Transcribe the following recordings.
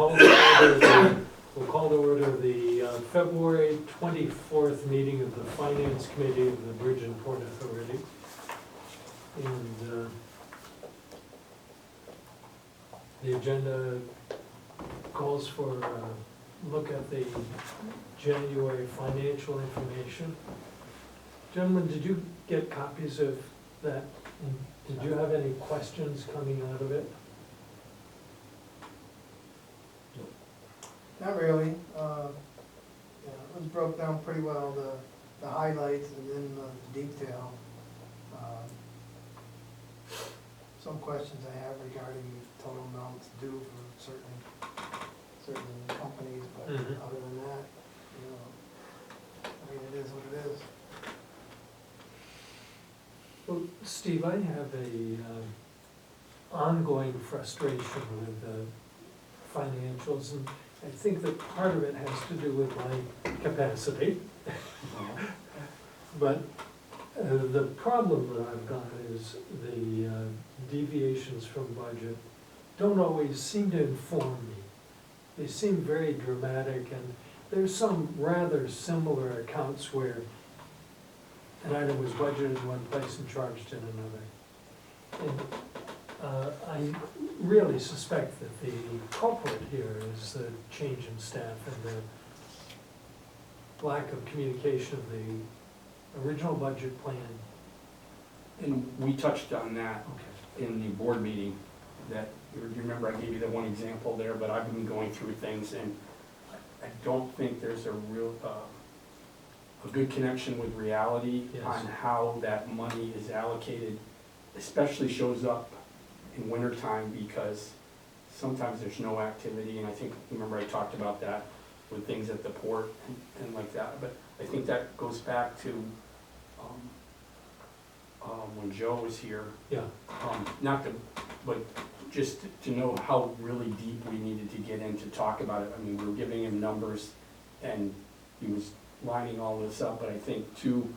we'll call to order the February 24th meeting of the Finance Committee of the Bridge and Port Authority. And the agenda calls for a look at the January financial information. Gentlemen, did you get copies of that? Did you have any questions coming out of it? Not really. Yeah, it was broke down pretty well, the highlights and then the detail. Some questions I have regarding total amounts due for certain companies, but Mhm. other than that, I mean, it is what it is. Well, Steve, I have a ongoing frustration with financials, and I think that part of it has to do with my capacity. But the problem that I've got is the deviations from budget don't always seem to inform me. They seem very dramatic, and there's some rather similar accounts where an item was budgeted in one place and charged in another. And I really suspect that the culprit here is the change in staff and the lack of communication of the original budget plan. And we touched on that Okay. in the board meeting, that, you remember I gave you that one example there, but I've been going through things and I don't think there's a real, a good connection with reality Yes. on how that money is allocated, especially shows up in wintertime because sometimes there's no activity, and I think, remember I talked about that with things at the port and like that, but I think that goes back to when Joe was here, Yeah, not to, but just to know how really deep we needed to get in to talk about it. I mean, we were giving him numbers and he was lining all this up, but I think too,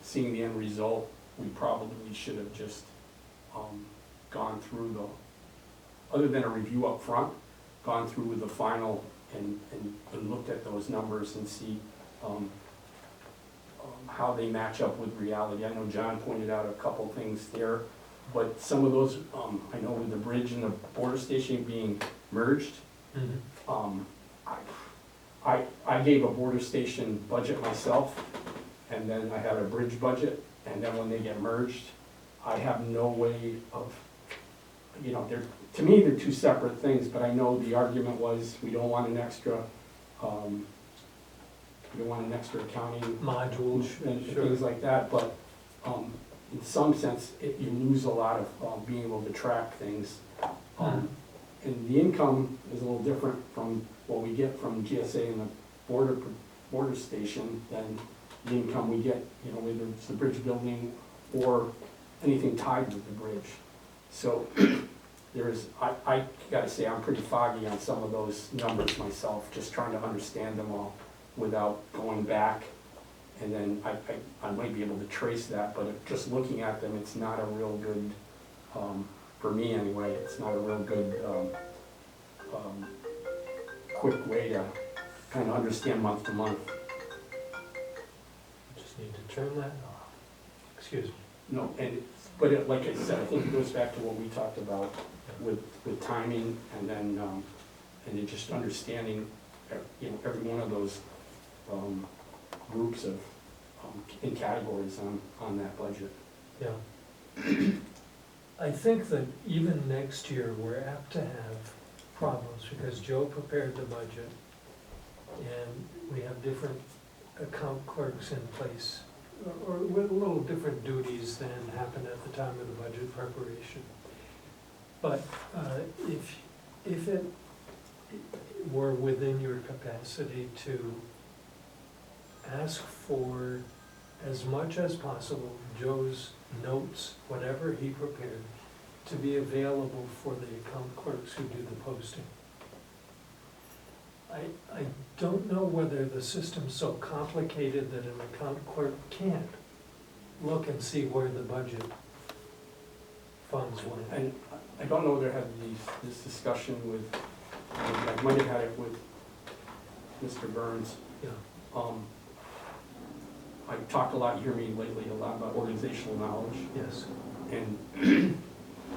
seeing the end result, we probably should have just gone through the, other than a review up front, gone through with the final and looked at those numbers and see how they match up with reality. I know John pointed out a couple things there, but some of those, I know with the bridge and the border station being merged, mm-hmm. I gave a border station budget myself, and then I had a bridge budget, and then when they get merged, I have no way of, to me, they're two separate things, but I know the argument was, we don't want an extra, accounting Modules, and sure. things like that, but, in some sense, you lose a lot of, being able to track things. And the income is a little different from what we get from GSA and the border station than the income we get, whether it's the bridge building or anything tied with the bridge. So I gotta say, I'm pretty foggy on some of those numbers myself, just trying to understand them all without going back. And then I might be able to trace that, but just looking at them, it's not a real good, for me anyway, it's not a real good, quick way to kind of understand month to month. Just need to turn that off. Excuse me. No, like I said, I think it goes back to what we talked about with timing and then, and then just understanding, every one of those, groups of, in categories on that budget. Yeah. I think that even next year, we're apt to have problems because Joe prepared the budget and we have different account clerks in place or with a little different duties than happened at the time of the budget preparation. But if it were within your capacity to ask for as much as possible, Joe's notes, whatever he prepared, to be available for the account clerks who do the posting. I don't know whether the system's so complicated that an account clerk can't look and see where the budget funds went. And I don't know whether I had this discussion with I might have had it with Mr. Burns. Yeah, I've talked a lot, you hear me lately, a lot about organizational knowledge. yes. And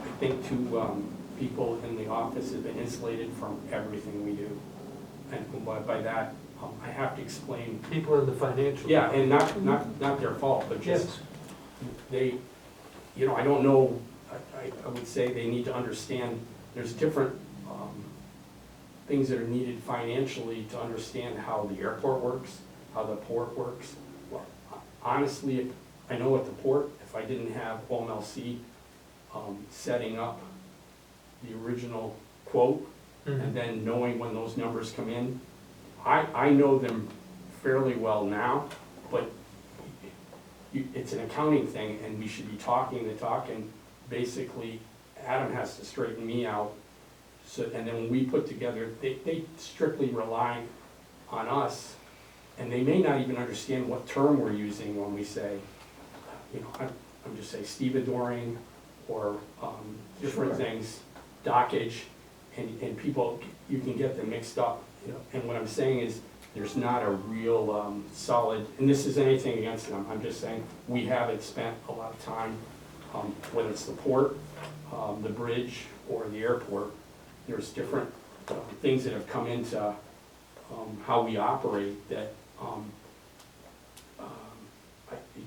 I think too, people in the office have been insulated from everything we do. And by that, I have to explain, People in the financial. yeah, and not their fault, but just, Yes, they, I don't know, I would say they need to understand, there's different things that are needed financially to understand how the airport works, how the port works. Well, honestly, I know at the port, if I didn't have OMLC setting up the original quote, and then knowing when those numbers come in, I know them fairly well now, but it's an accounting thing, and we should be talking the talk, and basically, Adam has to straighten me out. So, and then when we put together, they strictly rely on us, and they may not even understand what term we're using when we say, I'm just saying stevedoring, or different Sure. things, dockage, and people, you can get them mixed up. And what I'm saying is, there's not a real solid, and this is anything against them, I'm just saying, we haven't spent a lot of time, whether it's the port, the bridge, or the airport. There's different things that have come into how we operate that,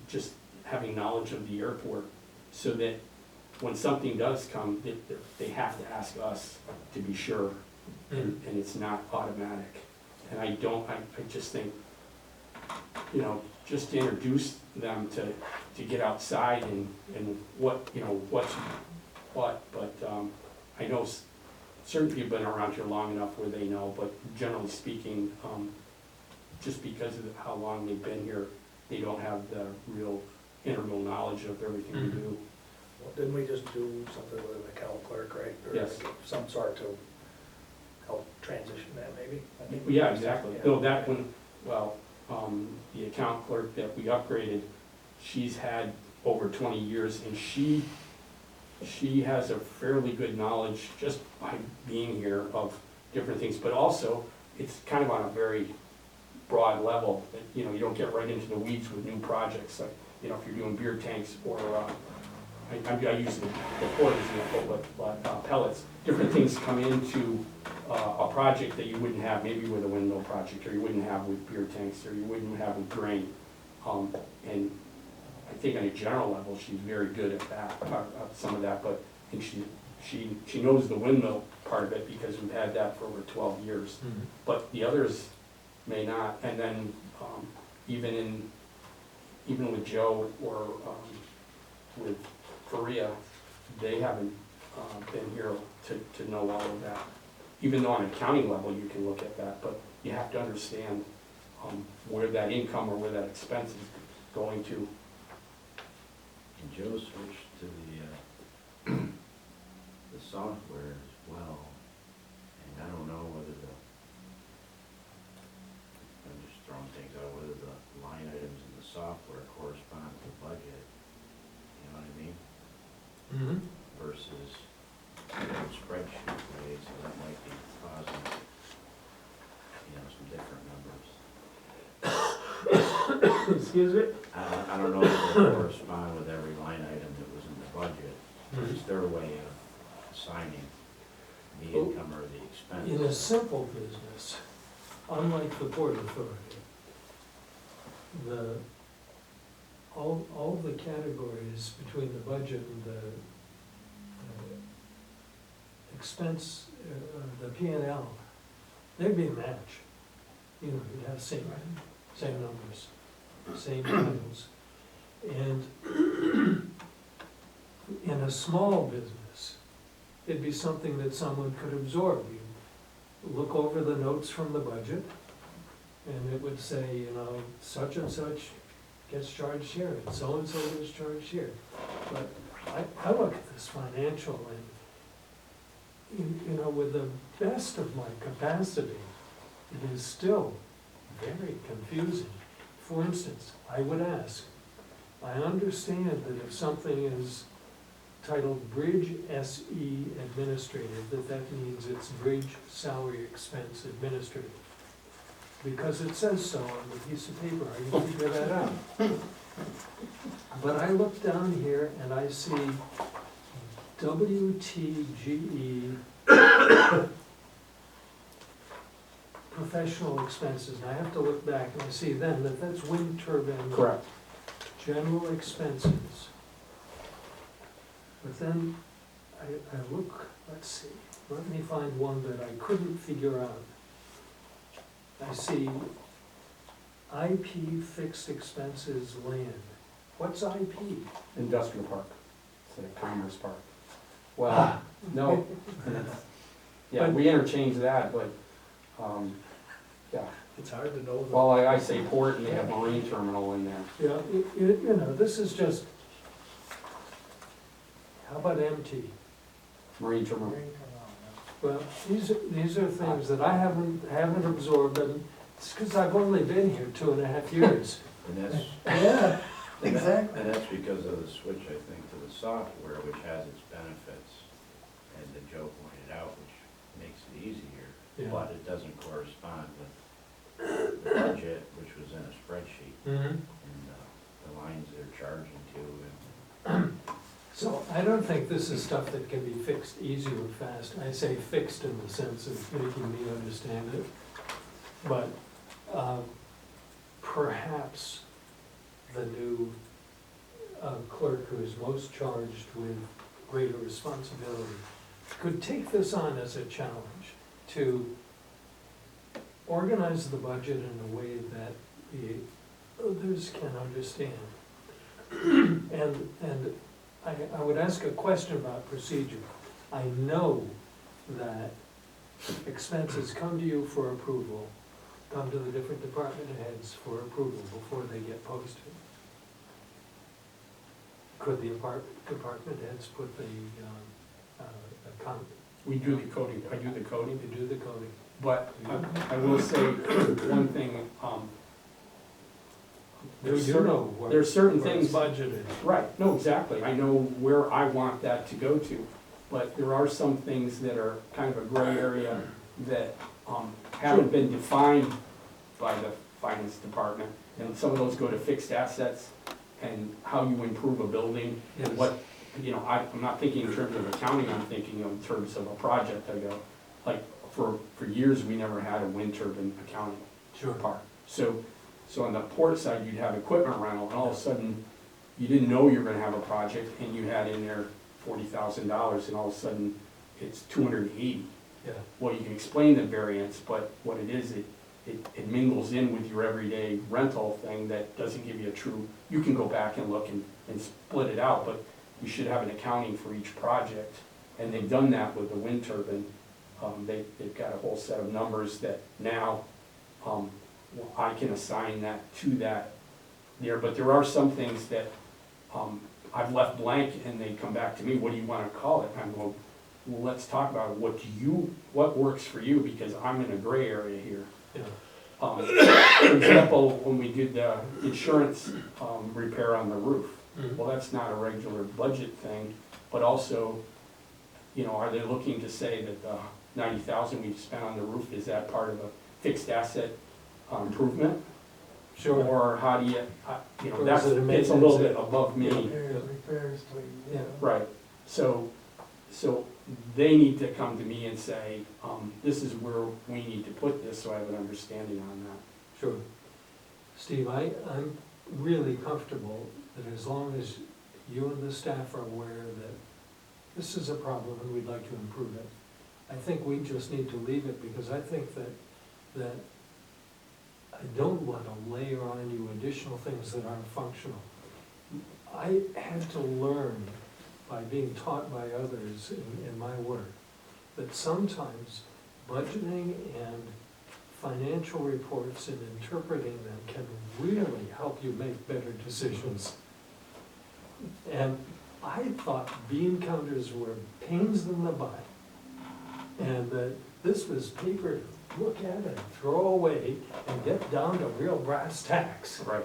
just having knowledge of the airport, so that when something does come, they have to ask us to be sure, and it's not automatic. And I just think, just to introduce them to get outside and what, what's what, but I know certain people have been around here long enough where they know, but generally speaking, just because of how long they've been here, they don't have the real integral knowledge of everything we do. Well, didn't we just do something with an account clerk, right? Or Yes. some sort to help transition that, maybe? I think. Yeah, exactly. Yeah. No, that one, well, the account clerk that we upgraded, she's had over 20 years, and she has a fairly good knowledge, just by being here, of different things, but also, it's kind of on a very broad level, that, you don't get right into the weeds with new projects, like, if you're doing beer tanks, or, I use the port as an example, but pellets, different things come into a project that you wouldn't have maybe with a windmill project, or you wouldn't have with beer tanks, or you wouldn't have with grain. And I think on a general level, she's very good at that, some of that, but I think she knows the windmill part of it, because we've had that for over 12 years. But the others may not, and then even with Joe, or with Korea, they haven't been here to know all of that. Even though on an accounting level, you can look at that, but you have to understand where that income or where that expense is going to. And Joe switched to the software as well, and I don't know whether I'm just throwing things out, whether the line items in the software correspond to the budget, you know what I mean? Versus the spreadsheet way, so that might be causing, some different numbers. Excuse me? I don't know if they correspond with every line item that was in the budget. It's their way of assigning the Well, income or the expense. In a simple business, unlike the Port Authority, all the categories between the budget and the expense, the P&L, they'd be a match. You'd have same numbers, same titles. And in a small business, it'd be something that someone could absorb. You look over the notes from the budget, and it would say, such and such gets charged here, and so gets charged here. But I look at this financial, and, with the best of my capacity, it is still very confusing. For instance, I would ask, I understand that if something is titled Bridge SE Administrative, that means it's Bridge Salary Expense Administrative. Because it says so on the piece of paper, I can figure that out. But I look down here and I see WTGE professional expenses, and I have to look back and I see then that that's wind turbine. Correct. General expenses. But then I look, let's see, let me find one that I couldn't figure out. I see IP fixed expenses land. What's IP? Industrial park, instead of commerce park. Well, no, yeah, we interchange that, but, yeah. It's hard to know. Well, I say port and they have marine terminal in there. Yeah, you know, this is just, how about MT? Marine terminal. Well, these are things that I haven't absorbed, and it's because I've only been here 2.5 years. And that's, Yeah, exactly. and that's because of the switch, I think, to the software, which has its benefits, as Joe pointed out, which makes it easier, Yeah. but it doesn't correspond with the budget, which was in a spreadsheet, Mhm. and the lines they're charging to, and So I don't think this is stuff that can be fixed easy or fast. I say fixed in the sense of making me understand it. But perhaps the new clerk who is most charged with greater responsibility could take this on as a challenge to organize the budget in a way that the others can understand. And I would ask a question about procedure. I know that expenses come to you for approval, come to the different department heads for approval before they get posted. Could the department heads put the account, We do the coding, I do the coding, to do the coding? but I will say one thing, there's You certain, know what- there's certain what it's things. budgeted. Right, no, exactly, I know where I want that to go to, but there are some things that are kind of a gray area that, haven't been defined by the finance department, and some of those go to fixed assets and how you improve a building, Yes. and what, you know, I'm not thinking in terms of accounting, I'm thinking in terms of a project. I go, like, for years, we never had a wind turbine accounting Sure. part. So on the port side, you'd have equipment rental, and all of a sudden, you didn't know you were gonna have a project, and you had in there $40,000, and all of a sudden, it's 280. Yeah. Well, you can explain the variance, but what it is, it mingles in with your everyday rental thing that doesn't give you a true, you can go back and look and split it out, but you should have an accounting for each project, and they've done that with the wind turbine. They've got a whole set of numbers that now, I can assign that to that there, but there are some things that, I've left blank, and they come back to me, what do you wanna call it? I'm going, well, let's talk about it, what works for you, because I'm in a gray area here. Yeah. For example, when we did the insurance, repair on the roof, Mhm. well, that's not a regular budget thing, but also, you know, are they looking to say that the 90,000 we've spent on the roof, is that part of a fixed asset improvement? Sure. Or how do you, you know, Or is that's, it a it's a little maintenance? bit above me. Repairs, Yeah. Right, so they need to come to me and say, this is where we need to put this, so I have an understanding on that. Sure. Steve, I'm really comfortable that as long as you and the staff are aware that this is a problem and we'd like to improve it, I think we just need to leave it, because I think that I don't want to layer on you additional things that aren't functional. I had to learn by being taught by others in my work that sometimes budgeting and financial reports and interpreting them can really help you make better decisions. And I thought bean counters were pains in the butt, and that this was paper to look at and throw away and get down to real brass tacks. Right.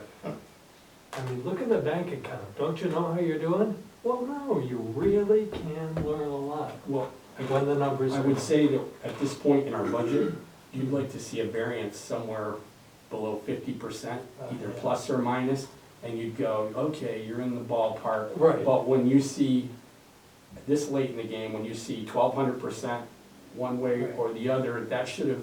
I mean, look at the bank account, don't you know how you're doing? Well, no, you really can learn a lot Well, when the numbers I are. would say that at this point in our budget, you'd like to see a variance somewhere below 50%, either Yeah. plus or minus, and you'd go, okay, you're in the ballpark. Right. But when you see, this late in the game, when you see 1,200% one way Right. or the other, that should have,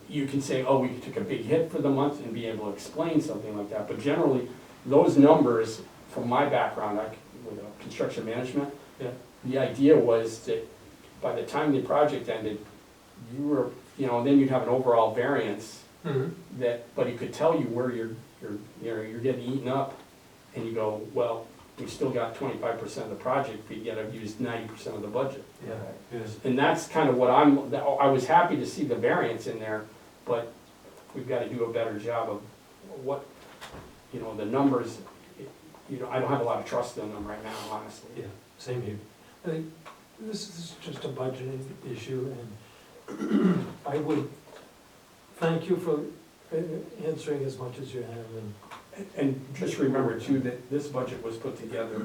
you can say, oh, we took a big hit for the month and be able to explain something like that. But generally, those numbers, from my background, with construction management, Yeah. the idea was that by the time the project ended, you were, then you'd have an overall variance Mhm. that, but it could tell you where you're getting eaten up, and you go, well, we still got 25% of the project, but yet I've used 90% of the budget. Yeah, yes. And that's kind of what I was happy to see the variance in there, but we've gotta do a better job of what, the numbers, I don't have a lot of trust in them right now, honestly. Yeah, same here. I think this is just a budgeting issue, and I would thank you for answering as much as you have, and And just remember too, that this budget was put together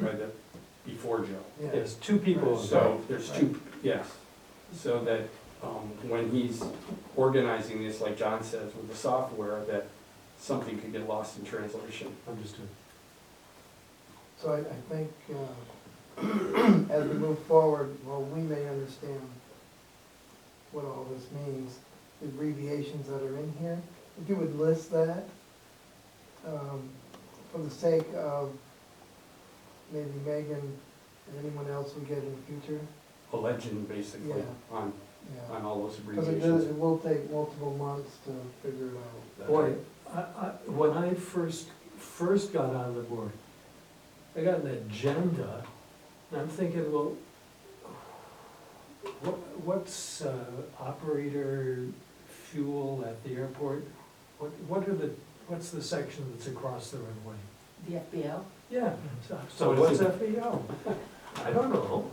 before Joe. Yeah. there's two people. So there's two, yes, so that when he's organizing this, like John says, with the software, that something could get lost in translation. Understood. So I think, as we move forward, well, we may understand what all this means, the abbreviations that are in here. If you would list that, for the sake of maybe Megan and anyone else we get in the future. A legend, basically, Yeah. on Yeah. all those Because abbreviations. it will take multiple months to figure it out. Boy, when I first got on the board, I got an agenda, and I'm thinking, well, what's operator fuel at the airport? What's the section that's across the runway? The FBO? Yeah, so What what's is it? FAO? I don't know.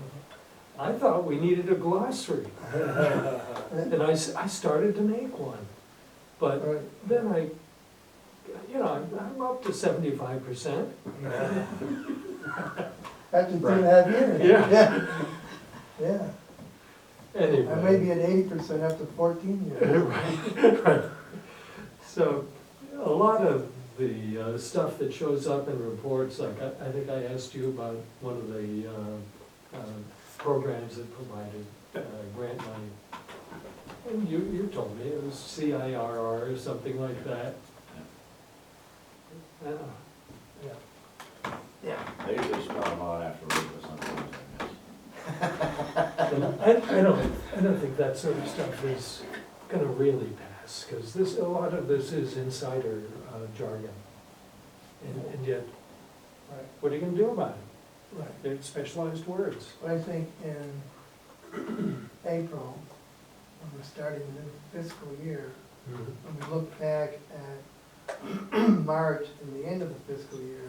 I thought we needed a glossary, and I started to make one. But Right. then I'm up to 75%. After 2.5 years. Yeah. Yeah. Anyway. I may be at 80% after 14 years. Right. So, a lot of the stuff that shows up in reports, like I think I asked you about one of the programs that provided grant money. And you told me it was CIRR or something like that. Yeah. I usually spell them out after reading, but sometimes I miss. And I don't think that sort of stuff is gonna really pass, because a lot of this is insider jargon. And yet, Right. what are you gonna do about it? Right. They're specialized words. But I think in April, when we're starting the new fiscal year, when we look back at March and the end of the fiscal year,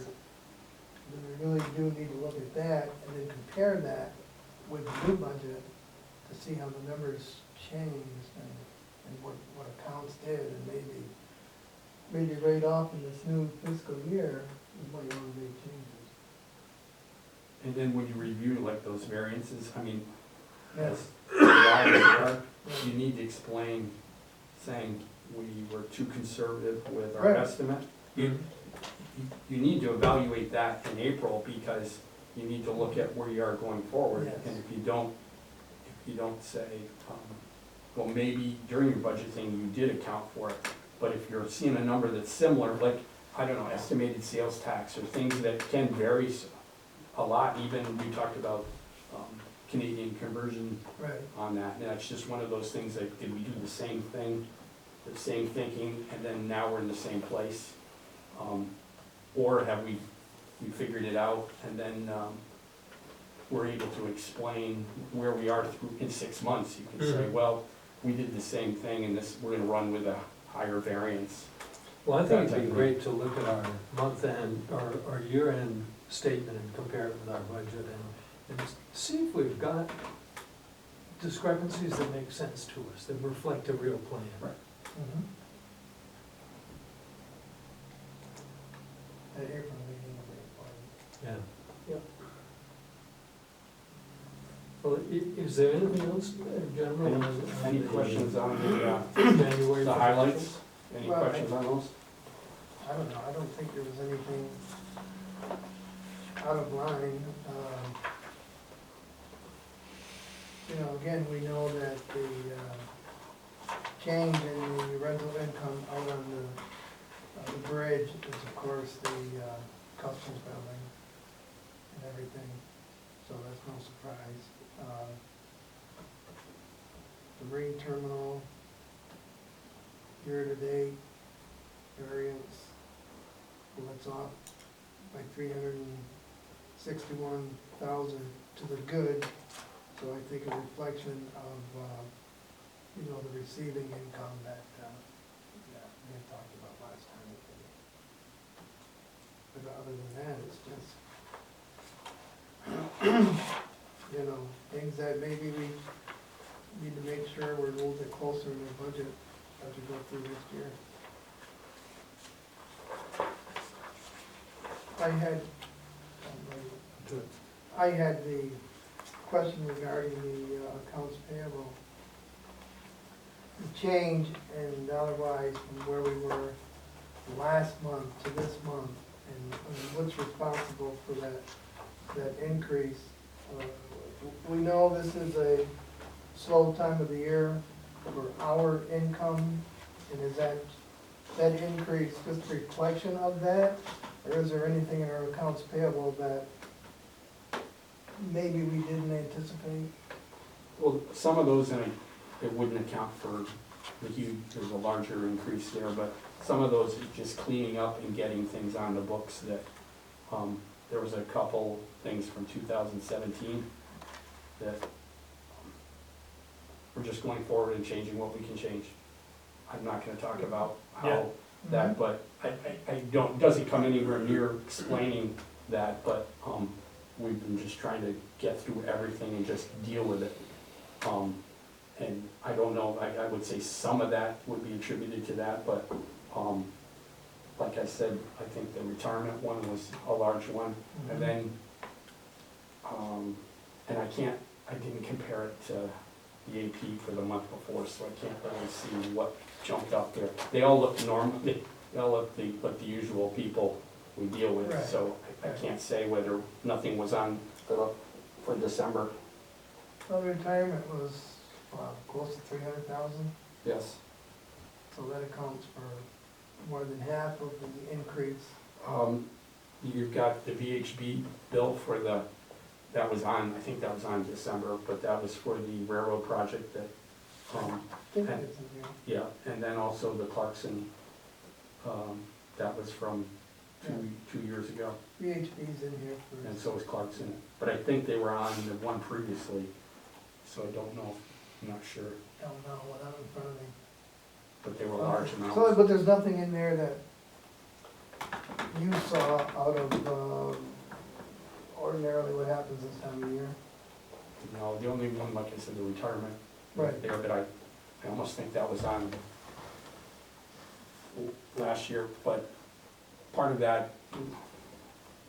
then we really do need to look at that and then compare that with the new budget to see how the numbers changed and what accounts did, and maybe right off in this new fiscal year, we might want to make changes. And then when you review like those variances, I mean, Yes. as wide as they are, you need to explain, saying we were too conservative with our Right. estimate. You need to evaluate that in April, because you need to look at where you are going forward. Yes. And if you don't say, well, maybe during your budgeting, you did account for it, but if you're seeing a number that's similar, like, I don't know, estimated sales tax, or things that can vary a lot, even, we talked about Canadian conversion Right. on that, and that's just one of those things, like, did we do the same thing, the same thinking, and then now we're in the same place? Or have we figured it out, and then we're able to explain where we are in 6 months? You can say, Mhm. well, we did the same thing, and we're gonna run with a higher variance. Well, I think it'd be great to look at our month-end, our year-end statement and compare it with our budget, and see if we've got discrepancies that make sense to us, that reflect a real plan. Right. Mhm. At April meeting will be important. Yeah. Well, is there anything else, gentlemen? Any questions on January? the highlights? Any Well, questions on those? I don't know, I don't think there was anything out of line. You know, again, we know that the change in the rental income out on the bridge is of course the customs building and everything, so that's no surprise. The marine terminal, year-to-date variance, well, it's off by 361,000 to the good, so I think a reflection of, you know, the receiving income that, we had talked about last time. But other than that, it's just, you know, things that maybe we need to make sure we're a little bit closer in the budget as we go through next year. I had the question regarding the accounts payable. The change in dollar-wise from where we were last month to this month, and what's responsible for that increase. We know this is a slow time of the year for our income, and is that increase just a reflection of that? Or is there anything in our accounts payable that maybe we didn't anticipate? Well, some of those, and it wouldn't account for the huge, there's a larger increase there, but some of those are just cleaning up and getting things on the books that, there was a couple things from 2017 that we're just going forward and changing what we can change. I'm not gonna talk about Yeah. how that, but I don't, doesn't come anywhere near explaining that, but, we've been just trying to get through everything and just deal with it. And I don't know, I would say some of that would be attributed to that, but, like I said, I think the retirement one was a large one, and then, and I didn't compare it to the AP for the month before, so I can't really see what jumped up there. They all look normal, they all look like the usual people we deal with, Right. so I can't say whether nothing was on for December. Well, the retirement was, close to 300,000, Yes. so that accounts for more than half of the increase. You've got the VHB bill for that was on, I think that was on December, but that was for the railroad project that, I think and- it's in here. yeah, and then also the Clarkson, that was from two years ago, VHB's in here for. and so was Clarkson. But I think they were on the one previously, so I don't know, I'm not sure, Don't know what I'm in front of me. but they were large So, amounts. but there's nothing in there that you saw out of, ordinarily what happens this time of year? No, the only one, like I said, the retirement Right. there, but I almost think that was on last year, but part of that,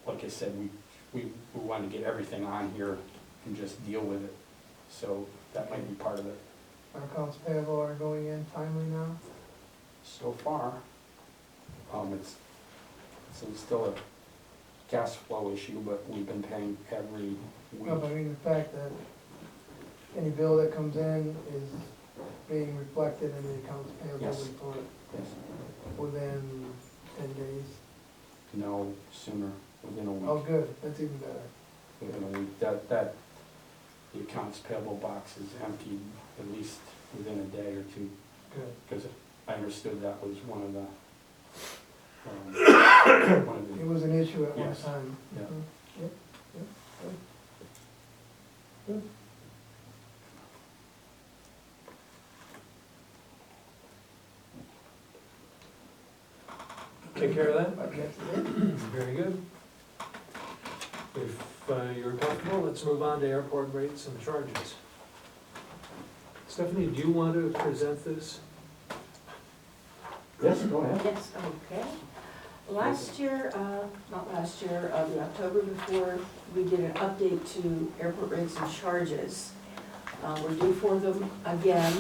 like I said, we wanted to get everything on here and just deal with it, so that might be part of it. Our accounts payable are going in timely now? So far, it's still a cash flow issue, but we've been paying every No, but I week. mean, the fact that any bill that comes in is being reflected in the accounts payable Yes. report Yes. within 10 days. No, sooner, within a Oh, week, good, that's even better. within a week. That, the accounts payable box is emptied at least within a day or two, Good. because I understood that was one of the, It was an issue at one Yes. time. Yeah. Mhm. Yep, yep, good. Good. Take care of that? I guess it is. Very good. If you're comfortable, let's move on to airport rates and charges. Stephanie, do you want to present this? Yes, go ahead. Yes, okay. Last year, not last year, the October before, we did an update to airport rates and charges. We're due for them again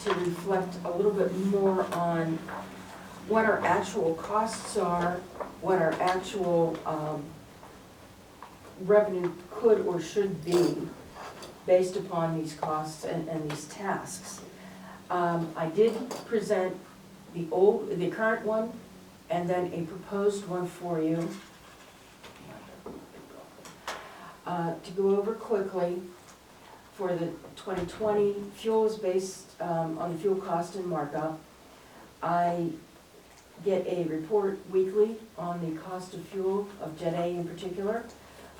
to reflect a little bit more on what our actual costs are, what our actual revenue could or should be based upon these costs and these tasks. I did present the current one, and then a proposed one for you. To go over quickly, for the 2020, fuel is based on the fuel cost and markup. I get a report weekly on the cost of fuel, of Jet A in particular,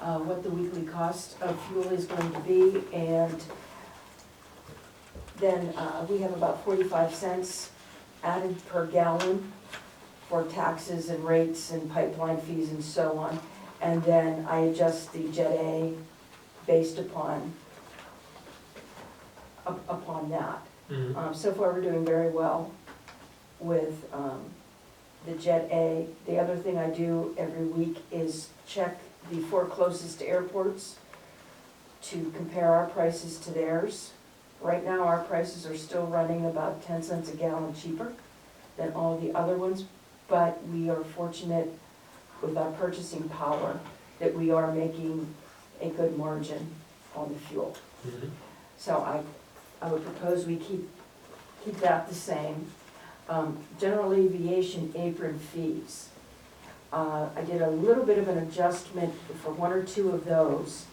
what the weekly cost of fuel is going to be, and then we have about 45 cents added per gallon for taxes and rates and pipeline fees and so on. And then I adjust the Jet A based upon that. So far, we're doing very well with the Jet A. The other thing I do every week is check the 4 closest airports to compare our prices to theirs. Right now, our prices are still running about 10 cents a gallon cheaper than all the other ones, but we are fortunate with our purchasing power that we are making a good margin on the fuel. So I would propose we keep that the same. General aviation apron fees. I did a little bit of an adjustment for 1 or 2 of those.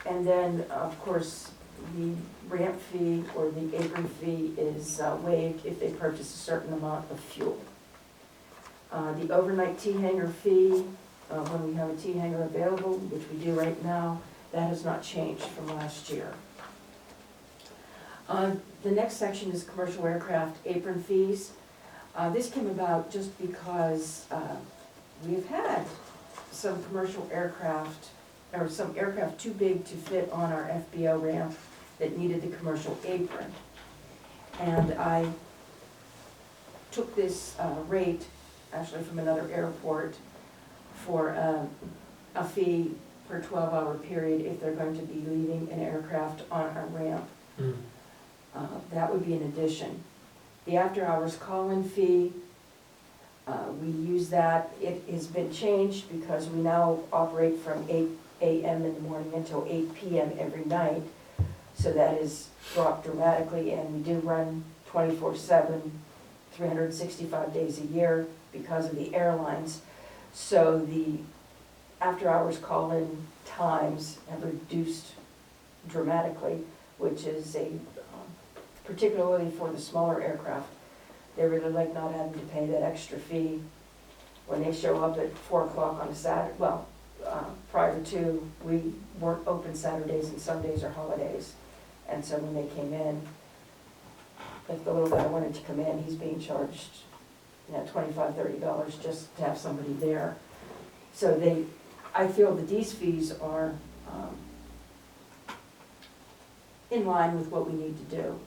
And then, of course, the ramp fee or the apron fee is waived if they purchase a certain amount of fuel. The overnight T-hanger fee, when we have a T-hanger available, which we do right now, that has not changed from last year. The next section is commercial aircraft apron fees. This came about just because we've had some commercial aircraft, or some aircraft too big to fit on our FBO ramp that needed the commercial apron. And I took this rate, actually from another airport, for a fee per 12-hour period if they're going to be leaving an aircraft on our ramp. That would be an addition. The after-hours call-in fee, we use that. It has been changed because we now operate from 8 a.m. in the morning until 8 p.m. every night. So that is dropped dramatically, and we do run 24/7, 365 days a year because of the airlines. So the after-hours call-in times have reduced dramatically, which is particularly for the smaller aircraft. They really like not having to pay that extra fee when they show up at 4 o'clock on a Saturday. Well, prior to, we weren't open Saturdays and Sundays or holidays. And so when they came in, if the little guy wanted to come in, he's being charged, $25, $30 just to have somebody there. So I feel that these fees are in line with what we need to do.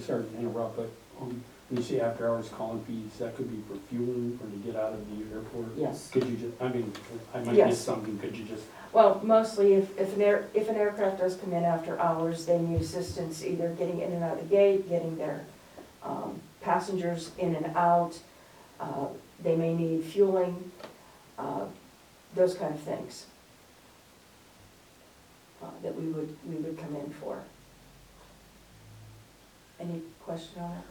Sorry to interrupt, but when you say after hours calling fees, that could be for fueling or to get out of the airport? Yes. Could you just, I might Yes. miss something, could you just? Well, mostly if an aircraft does come in after hours, they need assistance either getting in and out of the gate, getting their passengers in and out. They may need fueling, those kind of things that we would come in for. Any question on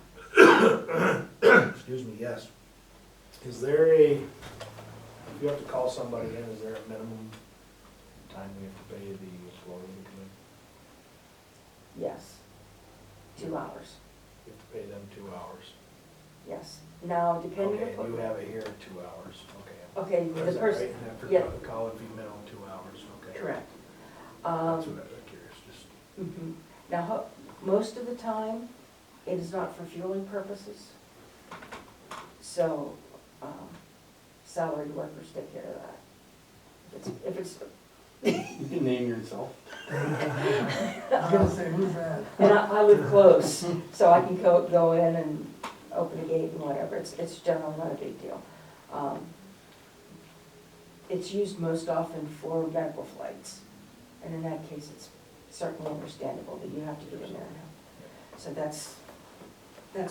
that? Excuse me, yes. Is there if you have to call somebody in, is there a minimum time we have to pay the employee to come in? Yes. 2 hours, You have to pay them 2 hours. yes. Now, depending Okay, upon. and you have it here at 2 hours, okay. Okay, Is the that person, right? After yeah. call would be minimum 2 hours, okay. correct. That's what I was curious, just. Mhm. Now, most of the time, it is not for fueling purposes. So, salaried workers take care of that. If it's, You can name yourself. I was gonna say, who's that? and I live close, so I can go in and open a gate and whatever, it's generally not a big deal. It's used most often for medical flights, and in that case, it's certainly understandable that you have to get in there. So that's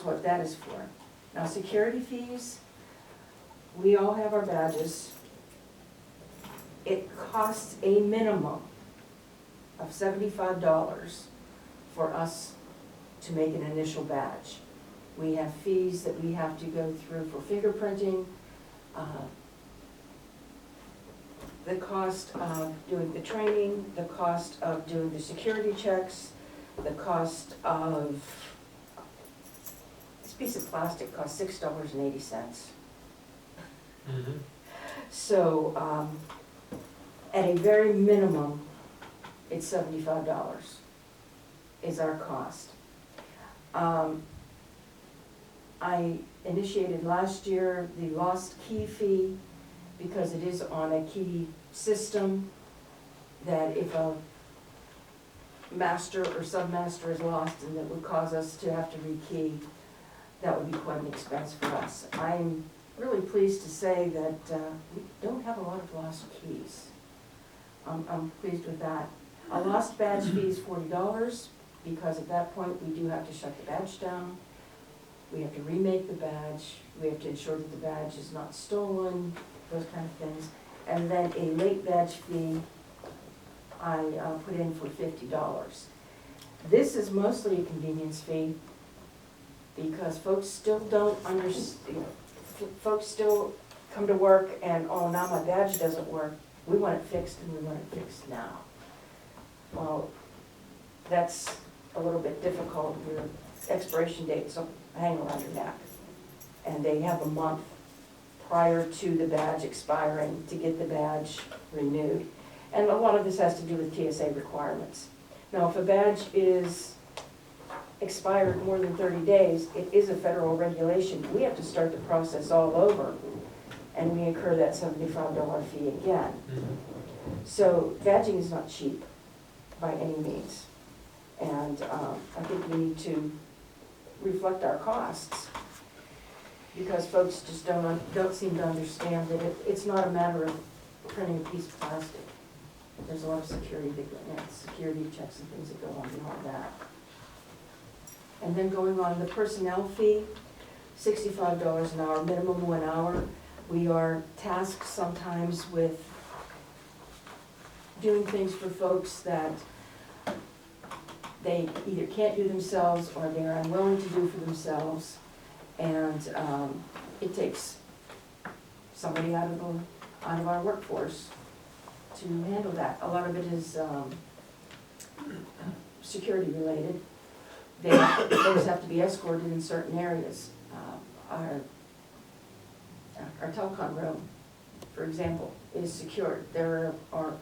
what that is for. Now, security fees, we all have our badges. It costs a minimum of $75 for us to make an initial badge. We have fees that we have to go through for fingerprinting, the cost of doing the training, the cost of doing the security checks, the cost of, this piece of plastic costs $6.80. So, at a very minimum, it's $75 is our cost. I initiated last year the lost key fee because it is on a key system that if a master or submaster is lost and that would cause us to have to rekey, that would be quite an expense for us. I'm really pleased to say that we don't have a lot of lost keys. I'm pleased with that. A lost badge fee is $40 because at that point we do have to shut the badge down. We have to remake the badge. We have to ensure that the badge is not stolen, those kind of things. And then a late badge fee I put in for $50. This is mostly a convenience fee because folks still don't understand, folks still come to work and, oh, now my badge doesn't work. We want it fixed and we want it fixed now. Well, that's a little bit difficult. Your expiration dates don't hang around your neck. And they have a month prior to the badge expiring to get the badge renewed. And a lot of this has to do with TSA requirements. Now, if a badge is expired more than 30 days, it is a federal regulation. We have to start the process all over, and we incur that $75 fee again. So badging is not cheap by any means. And I think we need to reflect our costs because folks just don't seem to understand that it's not a matter of printing a piece of plastic. There's a lot of security checks and things that go on beyond that. And then going on the personnel fee, $65 an hour, minimum 1 hour. We are tasked sometimes with doing things for folks that they either can't do themselves or they're unwilling to do for themselves. And it takes somebody out of our workforce to handle that. A lot of it is security related. Folks have to be escorted in certain areas. Our telecom room, for example, is secured. There are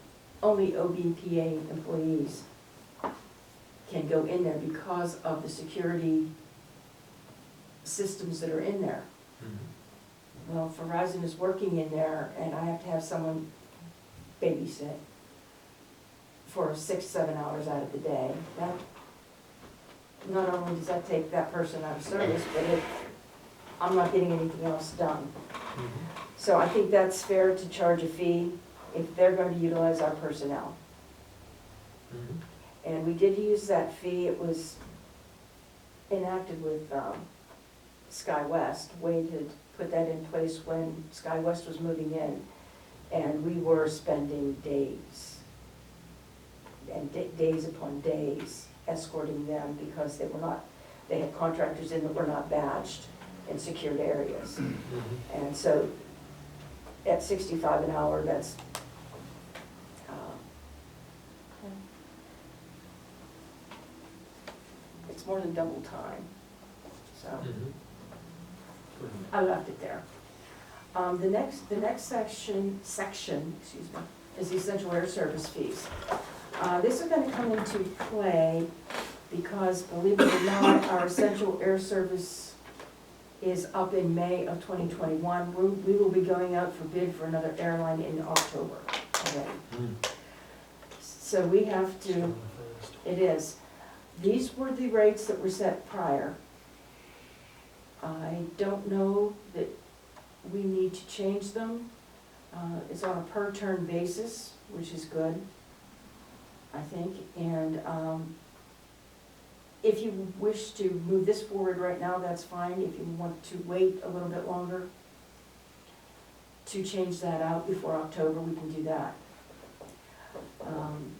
only OBPA employees can go in there because of the security systems that are in there. Well, Verizon is working in there and I have to have someone babysit for 6-7 hours out of the day. That, not only does that take that person out of service, but I'm not getting anything else done. So I think that's fair to charge a fee if they're going to utilize our personnel. And we did use that fee. It was enacted with SkyWest. Wade had put that in place when SkyWest was moving in, and we were spending days and days upon days escorting them because they had contractors in that were not badged in secured areas. And so at $65 an hour, that's it's more than double time. So I left it there. The next section, excuse me, is the essential air service fees. This is going to come into play because, believe it or not, our essential air service is up in May of 2021. We will be going out for bid for another airline in October already. So we have to, it is. These were the rates that were set prior. I don't know that we need to change them. It's on a per turn basis, which is good, I think, and, if you wish to move this forward right now, that's fine. If you want to wait a little bit longer to change that out before October, we can do that.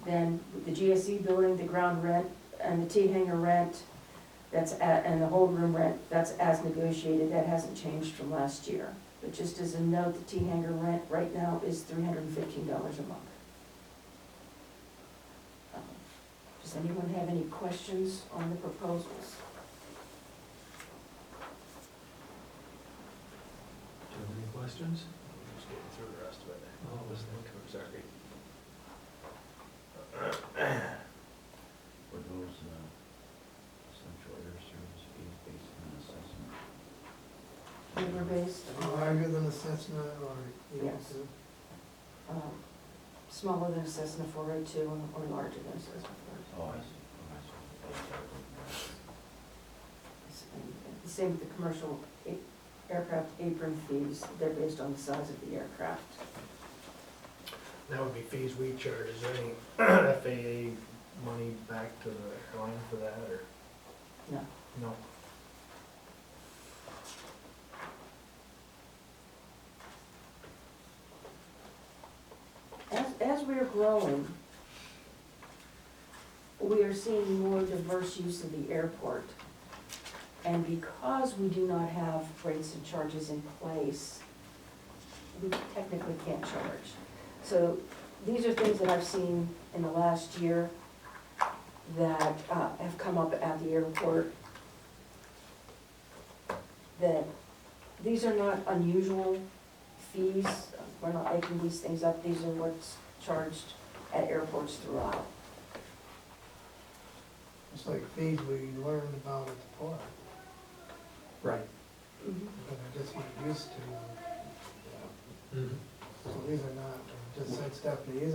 Then the GSE building, the ground rent and the T-hanger rent, and the hold room rent, that's as negotiated, that hasn't changed from last year. But just as a note, the T-hanger rent right now is $315 a month. Does anyone have any questions on the proposals? Do you have any questions? Just getting through the rest of it. Oh, Listening to it, sorry. Were those, essential air service fees based on assessment? Labor-based, Larger than assessment or equal Yes. to? smaller than a Cessna 402 or larger than a Cessna 402. Oh, I see, oh, I see. The same with the commercial aircraft apron fees, they're based on the size of the aircraft. That would be fees we charge. Is there any FAA money back to the airline for that, or? No. No. As we're growing, we are seeing more diverse use of the airport. And because we do not have rates and charges in place, we technically can't charge. So these are things that I've seen in the last year that have come up at the airport. That these are not unusual fees, we're not making these things up, these are what's charged at airports throughout. It's like fees we learned about at the port, Right. but I just not used to. Mhm. So these are not, just said Stephanie, these